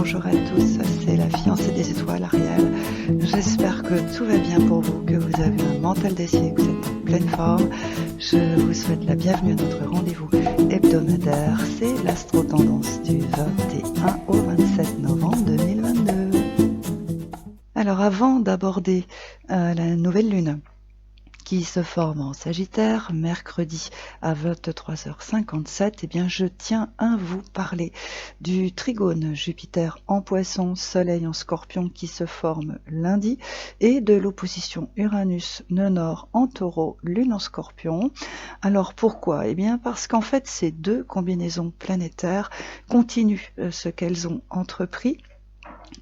bonjour à tous, c'est la fiancée des étoiles, Ariel. J'espère que tout va bien pour vous, que vous avez un mental d'acier, que vous êtes en pleine forme. Je vous souhaite la bienvenue à notre rendez-vous hebdomadaire. C'est l'astro-tendance du 21 au 27 novembre 2022. Alors avant d'aborder la nouvelle lune, qui se forme en Sagittaire, mercredi à 23h57, eh bien je tiens à vous parler du trigone Jupiter en Poisson, Soleil en Scorpion qui se forme lundi, et de l'opposition Uranus-Nœud Nord en Taureau, Lune en Scorpion. Alors pourquoi? Eh bien parce qu'en fait ces deux combinaisons planétaires continuent ce qu'elles ont entrepris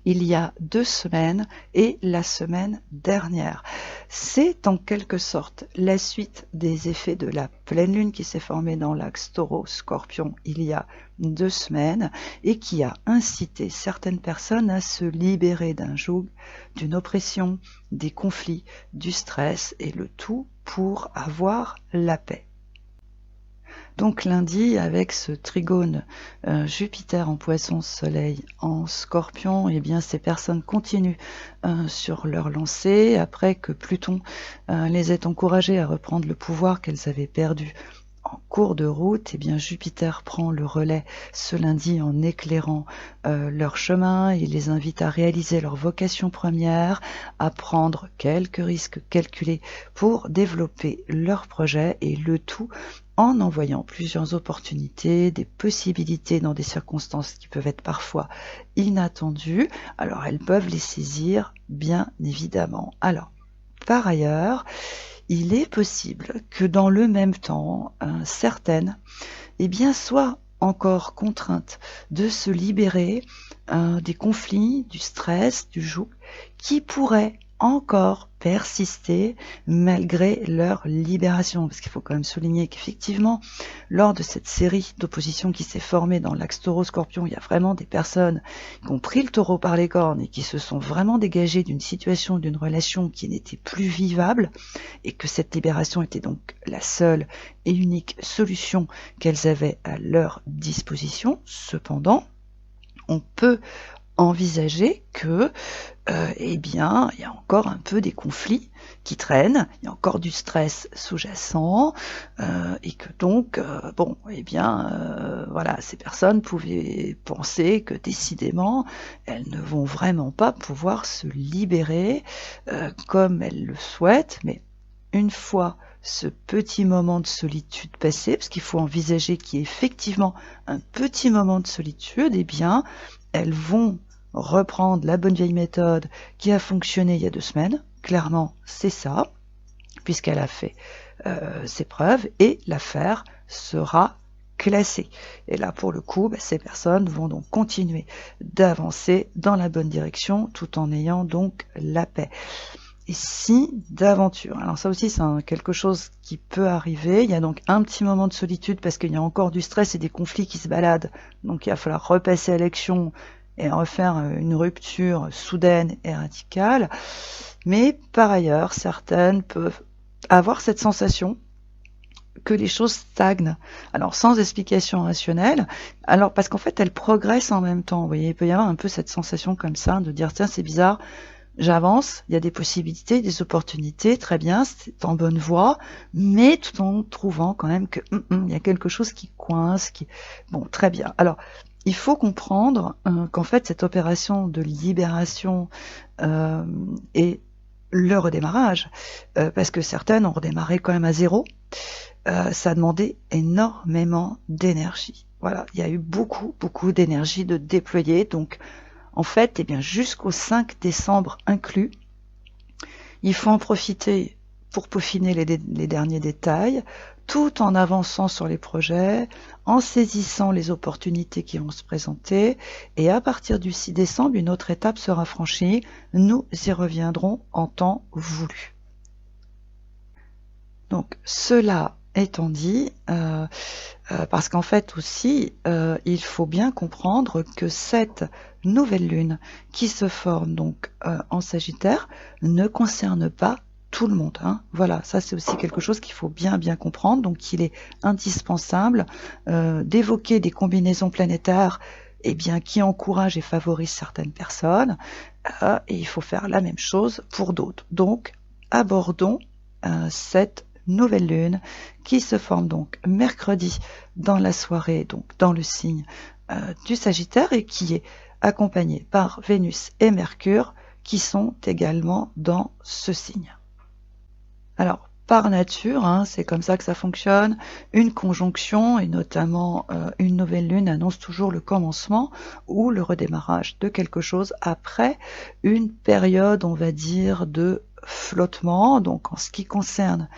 il y a 2 semaines et la semaine dernière. C'est en quelque sorte la suite des effets de la pleine lune qui s'est formée dans l'axe Taureau-Scorpion il y a 2 semaines et qui a incité certaines personnes à se libérer d'un joug, d'une oppression, des conflits, du stress et le tout pour avoir la paix. Donc lundi, avec ce trigone Jupiter en Poisson, Soleil en Scorpion, eh bien ces personnes continuent sur leur lancée après que Pluton les ait encouragées à reprendre le pouvoir qu'elles avaient perdu en cours de route. Eh bien Jupiter prend le relais ce lundi en éclairant leur chemin. Il les invite à réaliser leur vocation première, à prendre quelques risques calculés pour développer leur projet, et le tout en envoyant plusieurs opportunités, des possibilités dans des circonstances qui peuvent être parfois inattendues. Alors elles peuvent les saisir, bien évidemment. Alors, par ailleurs, il est possible que dans le même temps, certaines soient encore contraintes de se libérer des conflits, du stress, du joug, qui pourraient encore persister malgré leur libération. Parce qu'il faut quand même souligner qu'effectivement, lors de cette série d'oppositions qui s'est formée dans l'axe Taureau-Scorpion, il y a vraiment des personnes qui ont pris le taureau par les cornes et qui se sont vraiment dégagées d'une situation, d'une relation qui n'était plus vivable, et que cette libération était donc la seule et unique solution qu'elles avaient à leur disposition. Cependant, on peut envisager que il y a encore un peu des conflits qui traînent, il y a encore du stress sous-jacent, et que donc ces personnes pouvaient penser que décidément elles ne vont vraiment pas pouvoir se libérer comme elles le souhaitent. Mais une fois ce petit moment de solitude passé, parce qu'il faut envisager qu'il y ait effectivement un petit moment de solitude, eh bien elles vont reprendre la bonne vieille méthode qui a fonctionné il y a 2 semaines. Clairement, c'est ça, puisqu'elle a fait ses preuves, et l'affaire sera classée. Et là, pour le coup, ces personnes vont donc continuer d'avancer dans la bonne direction tout en ayant donc la paix. Et si d'aventure, alors ça aussi c'est quelque chose qui peut arriver, il y a donc un petit moment de solitude parce qu'il y a encore du stress et des conflits qui se baladent, donc il va falloir repasser à l'action et refaire une rupture soudaine et radicale. Mais par ailleurs, certaines peuvent avoir cette sensation que les choses stagnent, alors sans explication rationnelle, alors parce qu'en fait elles progressent en même temps. Vous voyez, il peut y avoir un peu cette sensation comme ça de dire tiens, c'est bizarre, j'avance, il y a des possibilités, des opportunités, très bien, c'est en bonne voie, mais tout en trouvant quand même que il y a quelque chose qui coince, bon, très bien. Alors, il faut comprendre qu'en fait, cette opération de libération est le redémarrage, parce que certaines ont redémarré quand même à zéro, ça a demandé énormément d'énergie. Voilà, il y a eu beaucoup d'énergie de déployer, donc en fait, jusqu'au 5 décembre inclus, il faut en profiter pour peaufiner les derniers détails, tout en avançant sur les projets, en saisissant les opportunités qui vont se présenter, et à partir du 6 décembre, une autre étape sera franchie, nous y reviendrons en temps voulu. Donc cela étant dit, parce qu'en fait aussi, il faut bien comprendre que cette nouvelle lune qui se forme donc en Sagittaire ne concerne pas tout le monde. Voilà, ça c'est aussi quelque chose qu'il faut bien comprendre. Donc il est indispensable d'évoquer des combinaisons planétaires eh bien, qui encourage et favorise certaines personnes, et il faut faire la même chose pour d'autres. Donc, abordons cette nouvelle lune qui se forme donc mercredi dans la soirée, donc dans le signe du Sagittaire, et qui est accompagnée par Vénus et Mercure qui sont également dans ce signe. Alors, par nature, c'est comme ça que ça fonctionne, une conjonction, et notamment une nouvelle lune, annonce toujours le commencement ou le redémarrage de quelque chose après une période, on va dire, de flottement. Donc en ce qui concerne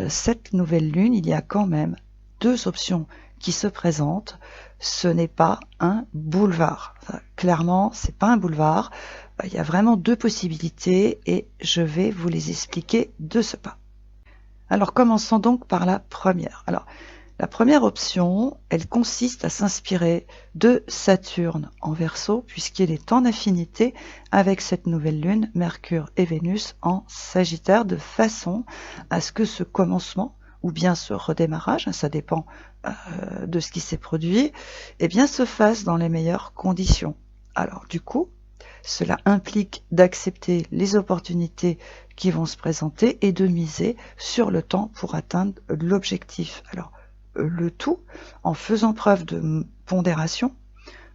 cette nouvelle lune, il y a quand même deux options qui se présentent. Ce n'est pas un boulevard. Enfin, clairement, c'est pas un boulevard. Il y a vraiment deux possibilités et je vais vous les expliquer de ce pas. Alors commençons donc par la première. Alors, la première option, elle consiste à s'inspirer de Saturne en Verseau, puisqu'il est en affinité avec cette nouvelle lune, Mercure et Vénus en Sagittaire, de façon à ce que ce commencement, ou bien ce redémarrage, ça dépend de ce qui s'est produit, eh bien se fasse dans les meilleures conditions. Alors du coup, cela implique d'accepter les opportunités qui vont se présenter et de miser sur le temps pour atteindre l'objectif. Alors, le tout en faisant preuve de pondération,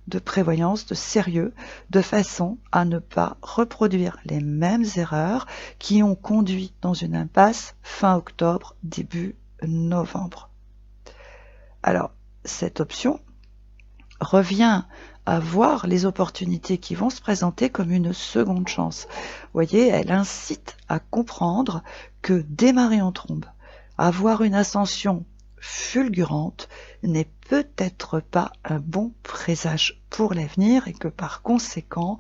de prévoyance, de sérieux, de façon à ne pas reproduire les mêmes erreurs qui ont conduit dans une impasse fin octobre, début novembre. Alors, cette option revient à voir les opportunités qui vont se présenter comme une seconde chance. Vous voyez, elle incite à comprendre que démarrer en trombe, avoir une ascension fulgurante n'est peut-être pas un bon présage pour l'avenir et que par conséquent,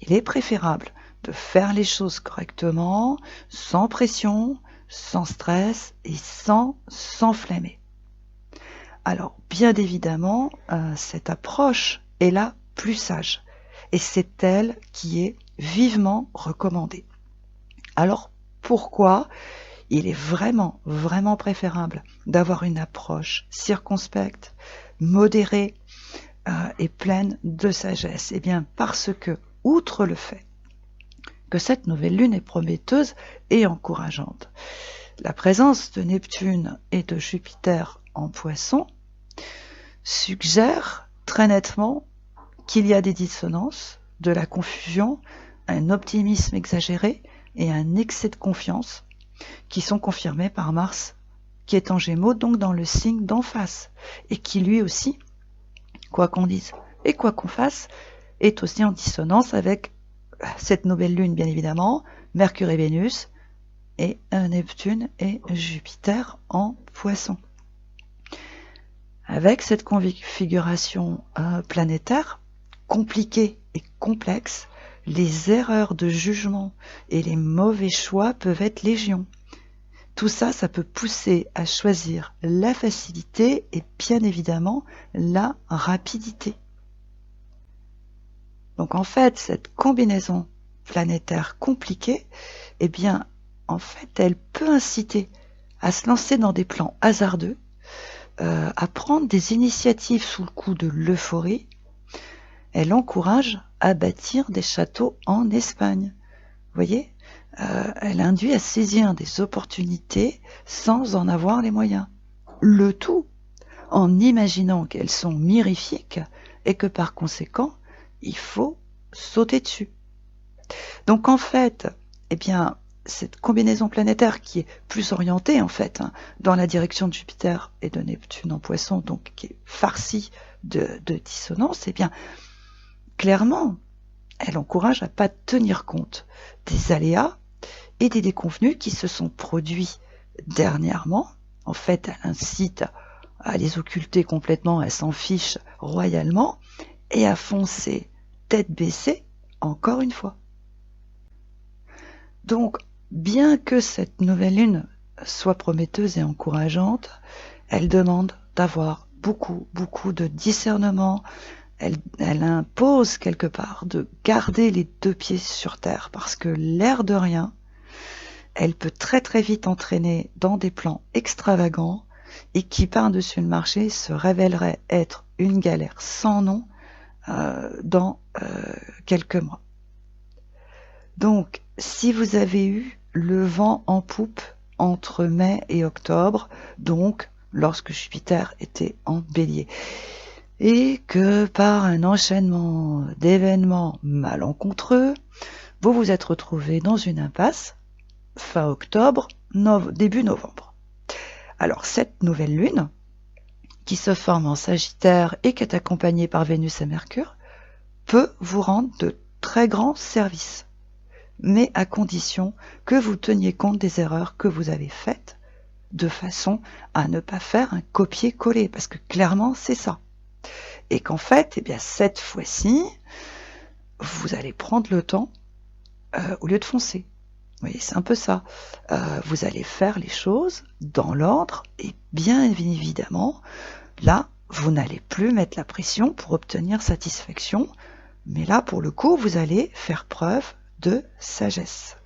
il est préférable de faire les choses correctement, sans pression, sans stress et sans s'enflammer. Alors, bien évidemment, cette approche est la plus sage et c'est elle qui est vivement recommandée. Alors, pourquoi il est vraiment, vraiment préférable d'avoir une approche circonspecte, modérée et pleine de sagesse? Eh bien, parce que, outre le fait que cette nouvelle lune est prometteuse et encourageante, la présence de Neptune et de Jupiter en Poisson suggère très nettement qu'il y a des dissonances, de la confusion, un optimisme exagéré et un excès de confiance qui sont confirmés par Mars, qui est en Gémeaux, donc dans le signe d'en face, et qui lui aussi, quoi qu'on dise et quoi qu'on fasse, est aussi en dissonance avec cette nouvelle lune, bien évidemment, Mercure et Vénus, et Neptune et Jupiter en Poisson. Avec cette configuration planétaire compliquée et complexe, les erreurs de jugement et les mauvais choix peuvent être légion. Tout ça, ça peut pousser à choisir la facilité et bien évidemment la rapidité. Donc en fait, cette combinaison planétaire compliquée, eh bien, en fait, elle peut inciter à se lancer dans des plans hasardeux, à prendre des initiatives sous le coup de l'euphorie. Elle encourage à bâtir des châteaux en Espagne. Vous voyez, elle induit à saisir des opportunités sans en avoir les moyens. Le tout en imaginant qu'elles sont mirifiques et que par conséquent, il faut sauter dessus. Donc en fait, eh bien, cette combinaison planétaire qui est plus orientée en fait dans la direction de Jupiter et de Neptune en Poisson, donc qui est farcie de dissonance, eh bien, clairement, elle encourage à pas tenir compte des aléas et des déconvenus qui se sont produits dernièrement. En fait, elle incite à les occulter complètement, elle s'en fiche royalement et à foncer tête baissée encore une fois. Donc, bien que cette nouvelle lune soit prometteuse et encourageante, elle demande d'avoir beaucoup de discernement. Elle impose quelque part de garder les deux pieds sur terre parce que l'air de rien, elle peut très très vite entraîner dans des plans extravagants et qui par-dessus le marché se révélerait être une galère sans nom dans quelques mois. Donc, si vous avez eu le vent en poupe entre mai et octobre, donc lorsque Jupiter était en Bélier, et que par un enchaînement d'événements malencontreux, vous vous êtes retrouvé dans une impasse fin octobre, début novembre. Alors cette nouvelle lune, qui se forme en Sagittaire et qui est accompagnée par Vénus et Mercure, peut vous rendre de très grands services, mais à condition que vous teniez compte des erreurs que vous avez faites, de façon à ne pas faire un copier-coller, parce que clairement c'est ça. Et qu'en fait, eh bien, cette fois-ci, vous allez prendre le temps au lieu de foncer. Vous voyez, c'est un peu ça. Vous allez faire les choses dans l'ordre et bien évidemment, là, vous n'allez plus mettre la pression pour obtenir satisfaction, mais là, pour le coup, vous allez faire preuve de sagesse.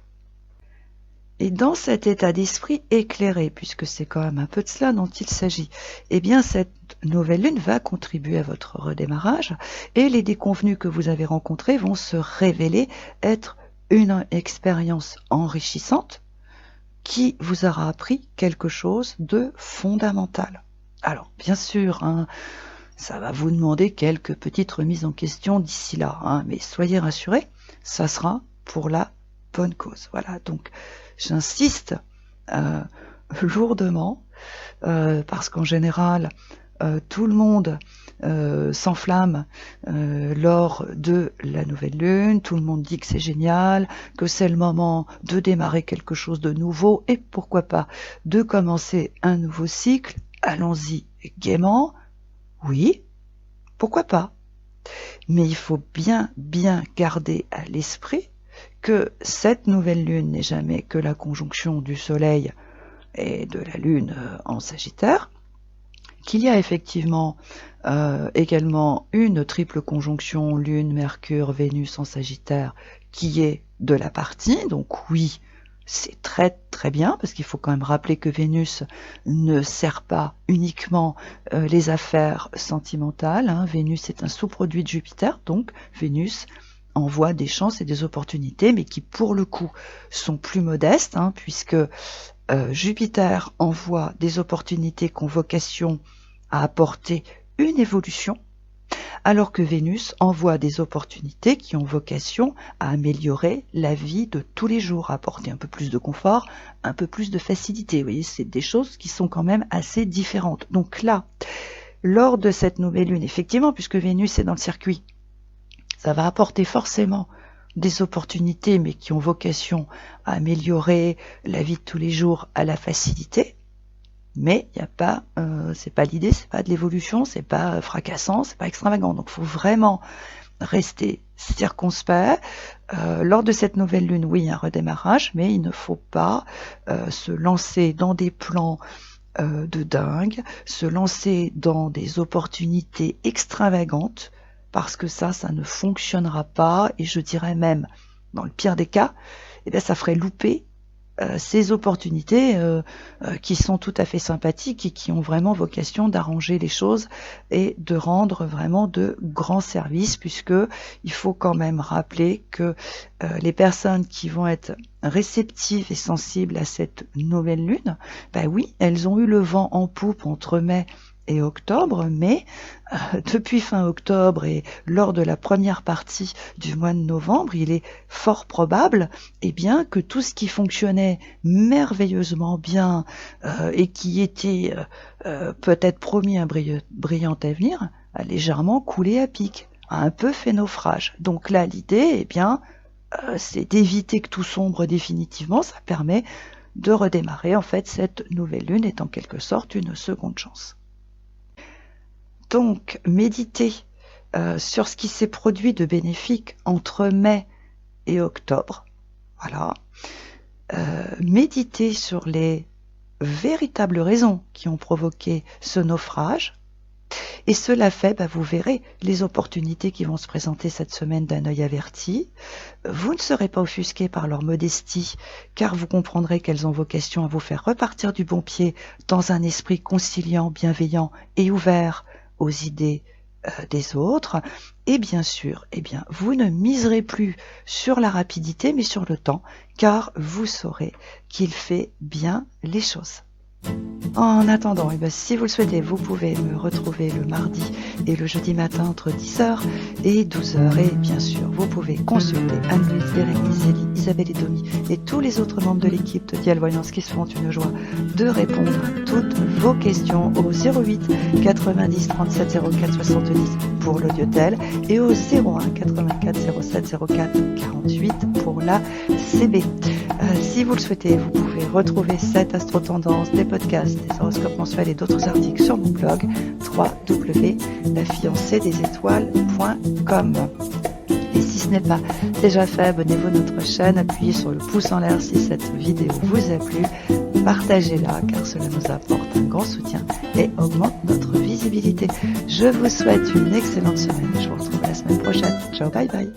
Et dans cet état d'esprit éclairé, puisque c'est quand même un peu de cela dont il s'agit, eh bien cette nouvelle lune va contribuer à votre redémarrage et les déconvenus que vous avez rencontrés vont se révéler être une expérience enrichissante qui vous aura appris quelque chose de fondamental. Alors, bien sûr, ça va vous demander quelques petites remises en question d'ici là, mais soyez rassurés, ça sera pour la bonne cause. Voilà, donc j'insiste lourdement parce qu'en général, tout le monde s'enflamme lors de la nouvelle lune, tout le monde dit que c'est génial, que c'est le moment de démarrer quelque chose de nouveau et pourquoi pas de commencer un nouveau cycle. Allons-y gaiement, oui, pourquoi pas. Mais il faut bien garder à l'esprit que cette nouvelle lune n'est jamais que la conjonction du soleil et de la lune en Sagittaire, qu'il y a effectivement également une triple conjonction lune, Mercure, Vénus en Sagittaire qui est de la partie, donc oui, c'est très bien, parce qu'il faut quand même rappeler que Vénus ne sert pas uniquement les affaires sentimentales, Vénus est un sous-produit de Jupiter, donc Vénus envoie des chances et des opportunités, mais qui pour le coup sont plus modestes, puisque Jupiter envoie des opportunités qui ont vocation à apporter une évolution, alors que Vénus envoie des opportunités qui ont vocation à améliorer la vie de tous les jours, à apporter un peu plus de confort, un peu plus de facilité. Vous voyez, c'est des choses qui sont quand même assez différentes. Donc là, lors de cette nouvelle lune, effectivement, puisque Vénus est dans le circuit, ça va apporter forcément des opportunités, mais qui ont vocation à améliorer la vie de tous les jours, à la facilité. Mais il n'y a pas, c'est pas l'idée, c'est pas de l'évolution, c'est pas fracassant, c'est pas extravagant. Donc, il faut vraiment rester circonspect. Lors de cette nouvelle lune, oui, un redémarrage, mais il ne faut pas se lancer dans des plans de dingue, se lancer dans des opportunités extravagantes, parce que ça ne fonctionnera pas, et je dirais même, dans le pire des cas, ça ferait louper ces opportunités qui sont tout à fait sympathiques et qui ont vraiment vocation d'arranger les choses et de rendre vraiment de grands services, puisque il faut quand même rappeler que les personnes qui vont être réceptives et sensibles à cette nouvelle lune, oui, elles ont eu le vent en poupe entre mai et octobre, mais depuis fin octobre et lors de la première partie du mois de novembre, il est fort probable que tout ce qui fonctionnait merveilleusement bien et qui était peut-être promis un brillant avenir a légèrement coulé à pic, a un peu fait naufrage. Donc là, l'idée, c'est d'éviter que tout sombre définitivement. Ça permet de redémarrer. En fait, cette nouvelle lune est en quelque sorte une seconde chance. Donc, méditez sur ce qui s'est produit de bénéfique entre mai et octobre. Voilà. Méditez sur les véritables raisons qui ont provoqué ce naufrage. Et cela fait, vous verrez les opportunités qui vont se présenter cette semaine d'un œil averti. Vous ne serez pas offusqué par leur modestie, car vous comprendrez qu'elles ont vocation à vous faire repartir du bon pied dans un esprit conciliant, bienveillant et ouvert aux idées des autres. Et bien sûr, vous ne miserez plus sur la rapidité, mais sur le temps, car vous saurez qu'il fait bien les choses. En attendant, si vous le souhaitez, vous pouvez me retrouver le mardi et le jeudi matin entre 10h et 12h. Et bien sûr, vous pouvez consulter Anne-Louise, Bérénice, Zélie, Isabelle et Domi et tous les autres membres de l'équipe de Dial Voyance qui se font une joie de répondre à toutes vos questions au 08 90 37 04 70 pour l'audiotel et au 01 84 07 04 48 pour la CB. Si vous le souhaitez, vous pouvez retrouver cette astro-tendance, des podcasts, des horoscopes mensuels et d'autres articles sur mon blog www.lafiancéedesétoiles.com. Et si ce n'est pas déjà fait, abonnez-vous à notre chaîne, appuyez sur le pouce en l'air si cette vidéo vous a plu, partagez-la car cela nous apporte un grand soutien et augmente notre visibilité. Je vous souhaite une excellente semaine, je vous retrouve la semaine prochaine. Ciao, bye bye.